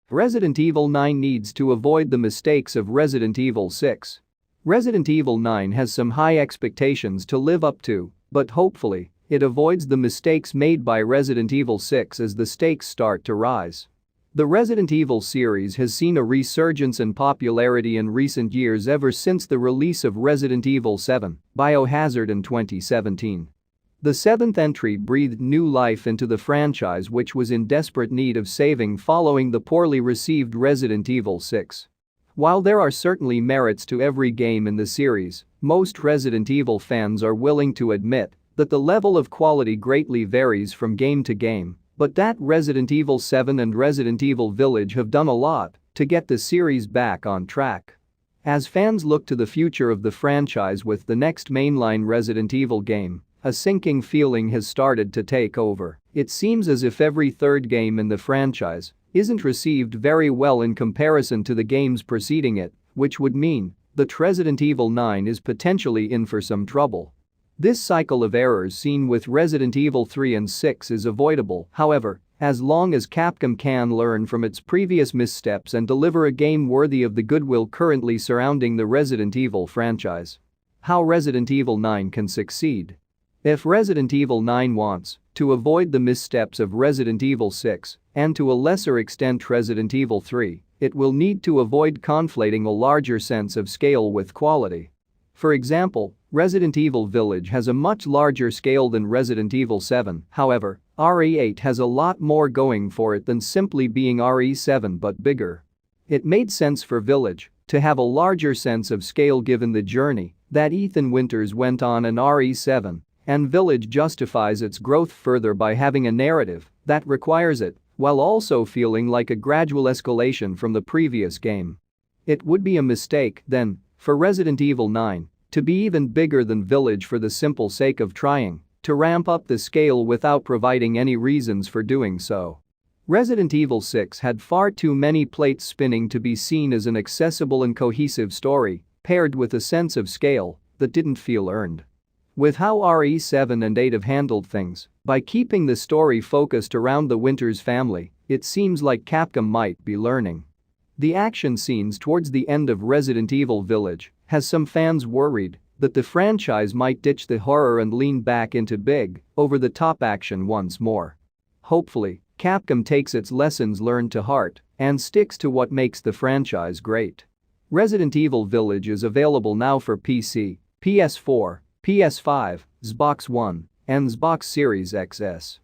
Resident Evil 9 needs to avoid the mistakes of Resident Evil 6. Resident Evil 9 has some high expectations to live up to, but hopefully, it avoids the mistakes made by Resident Evil 6 as the stakes start to rise. The Resident Evil series has seen a resurgence in popularity in recent years ever since the release of Resident Evil 7: Biohazard in 2017. The seventh entry breathed new life into the franchise, which was in desperate need of saving following the poorly received Resident Evil 6. While there are certainly merits to every game in the series, most Resident Evil fans are willing to admit that the level of quality greatly varies from game to game, but that Resident Evil 7 and Resident Evil Village have done a lot to get the series back on track. As fans look to the future of the franchise with the next mainline Resident Evil game, a sinking feeling has started to take over. It seems as if every third game in the franchise isn't received very well in comparison to the games preceding it, which would mean that Resident Evil 9 is potentially in for some trouble. This cycle of errors seen with Resident Evil 3 and 6 is avoidable, however, as long as Capcom can learn from its previous missteps and deliver a game worthy of the goodwill currently surrounding the Resident Evil franchise. How Resident Evil 9 can succeed. If Resident Evil 9 wants to avoid the missteps of Resident Evil 6 and to a lesser extent Resident Evil 3, it will need to avoid conflating a larger sense of scale with quality. For example, Resident Evil Village has a much larger scale than Resident Evil 7, however, RE8 has a lot more going for it than simply being RE7 but bigger. It made sense for Village to have a larger sense of scale given the journey that Ethan Winters went on in RE7, and Village justifies its growth further by having a narrative that requires it, while also feeling like a gradual escalation from the previous game. It would be a mistake, then, for Resident Evil 9 to be even bigger than Village for the simple sake of trying to ramp up the scale without providing any reasons for doing so. Resident Evil 6 had far too many plates spinning to be seen as an accessible and cohesive story, paired with a sense of scale that didn't feel earned. With how RE7 and 8 have handled things, by keeping the story focused around the Winters family, it seems like Capcom might be learning. The action scenes towards the end of Resident Evil Village has some fans worried that the franchise might ditch the horror and lean back into big, over-the-top action once more. Hopefully, Capcom takes its lessons learned to heart and sticks to what makes the franchise great. Resident Evil Village is available now for PC, PS4, PS5, Xbox One, and Xbox Series XS.